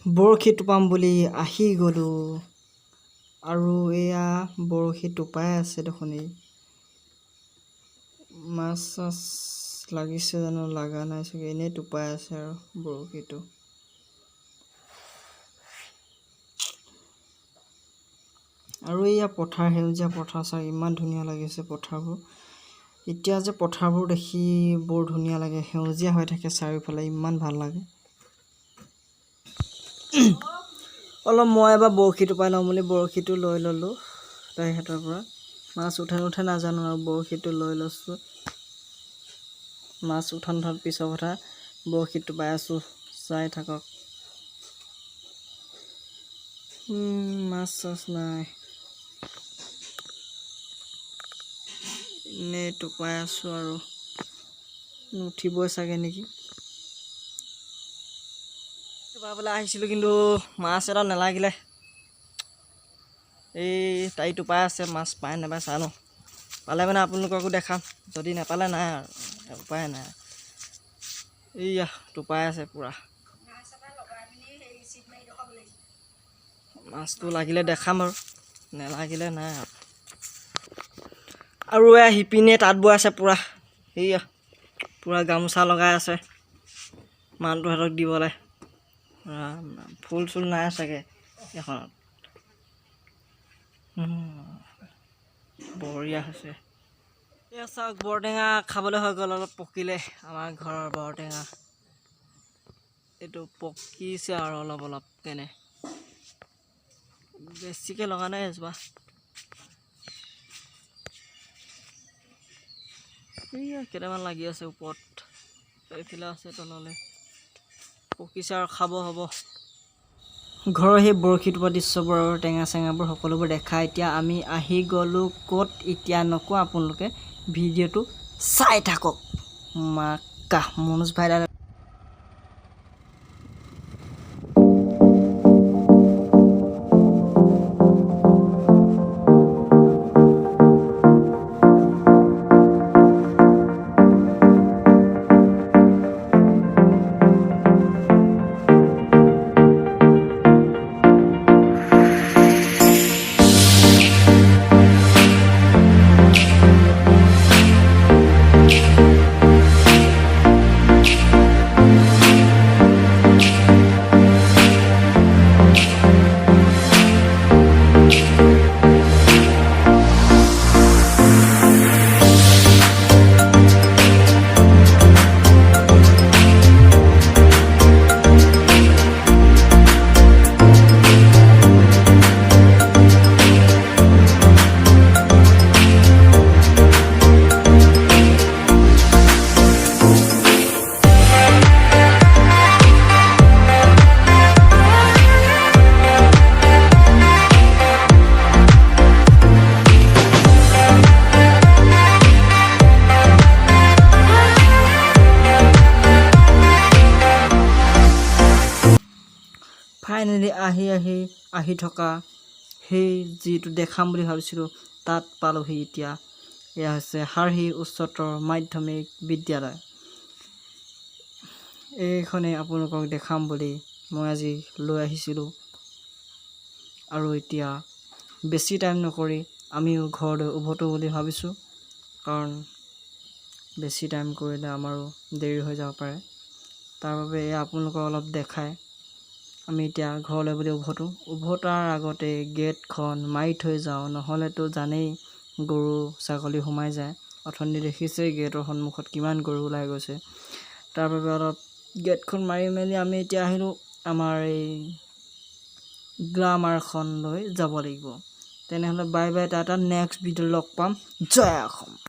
বৰশী টোপাম বুলি আহি গ'লোঁ আৰু এয়া বৰশী টোপাই আছে দেখোন। মাছ চাছ লাগিছে জানো, লগা নাই চাগে, এনেই টোপাই আছে আৰু বৰশীটো। আৰু এয়া পথাৰ, সেউজীয়া পথাৰ চাই ইমান ধুনীয়া লাগিছে পথাৰবোৰ। এতিয়া যে পথাৰবোৰ দেখি বৰ ধুনীয়া লাগে, সেউজীয়া হৈ থাকে চাৰিওফালে, ইমান ভাল লাগে। অলপ মই এবাৰ বৰশী টোপাই লওঁ বুলি বৰশীটো লৈ ল'লোঁ তাইৰ হাতৰ পৰা। মাছ উঠে নুঠে নাজানো আৰু বৰশীটো লৈ লৈছোঁ। মাছ উঠা নুঠাৰ পিছৰ কথা, বৰশীত টোপাই আছোঁ, চাই থাকক। মাছ চাছ নাই, এনেই টোপাই আছোঁ আৰু নুঠিবই চাগে নেকি। টোপাবলৈ আহিছিলোঁ কিন্তু মাছ এটা নেলাগিলে। এই তাই টোপাই আছে, মাছ পায় নাপায় চাই লওঁ, পালে মানে আপোনালোককো দেখাম, যদি নেপালে নাই আৰু উপায় নাই। এইয়া টোপাই আছে পূৰা, মাছটো লাগিলে দেখাম আৰু নেলাগিলে নাই আৰু এয়া শিপিনীয়ে তাঁত বৈ আছে পূৰা। সেয়া পূৰা গামোচা লগাই আছে মানুহটোৰ হাতত দিবলৈ। ফুল চুল নাই চাগে এখনত, বঢ়িয়া হৈছে। এয়া চাওক, বৰটেঙা খাবলৈ হৈ গ'ল, অলপ পকিলে আমাৰ ঘৰৰ বৰটেঙা। এইটো পকিছে আৰু অলপ অলপ তেনে, বেছিকৈ লগা নাই এজোপা। এইয়া কেইটামান লাগি আছে ওপৰত, এইফালে আছে তললৈ, পকিছে আৰু খাব হ'ব। ঘৰৰ সেই বৰশী টোপা দৃশ্যবোৰ আৰু টেঙা চেঙাবোৰ সকলোবোৰ দেখা এতিয়া আমি আহি গ'লোঁ ক'ত এতিয়া নকওঁ, আপোনালোকে ভিডিঅ'টো চাই থাকক। মাকা মনোজ ভাইদাৰ ফাইনেলি আহি থকা সেই যিটো দেখাম বুলি ভাবিছিলোঁ তাত পালোহি এতিয়া। এয়া হৈছে হাৰহি উচ্চতৰ মাধ্যমিক বিদ্যালয়। এইখনেই আপোনালোকক দেখাম বুলি মই আজি লৈ আহিছিলোঁ। আৰু এতিয়া বেছি টাইম নকৰি আমিও ঘৰলৈ উভতো বুলি ভাবিছোঁ, কাৰণ বেছি টাইম কৰিলে আমাৰো দেৰি হৈ যাব পাৰে। তাৰ বাবে এয়া আপোনালোকক অলপ দেখায় আমি এতিয়া ঘৰলৈ বুলি উভতাৰ আগতে গেটখন মাৰি থৈ যাওঁ, নহ'লেতো জানেই গৰু ছাগলী সোমাই যায়। অথনি দেখিছেই গেটৰ সন্মুখত কিমান গৰু ওলাই গৈছে, তাৰ বাবে অলপ গেটখন মাৰি মেলি আমি এতিয়া আহিলোঁ আমাৰ এই গ্ৰামাৰখনলৈ যাব লাগিব। তেনেহ'লে বাই বাই, টাটা, নেক্সট ভিডিঅ'ত লগ পাম। জয় অসম।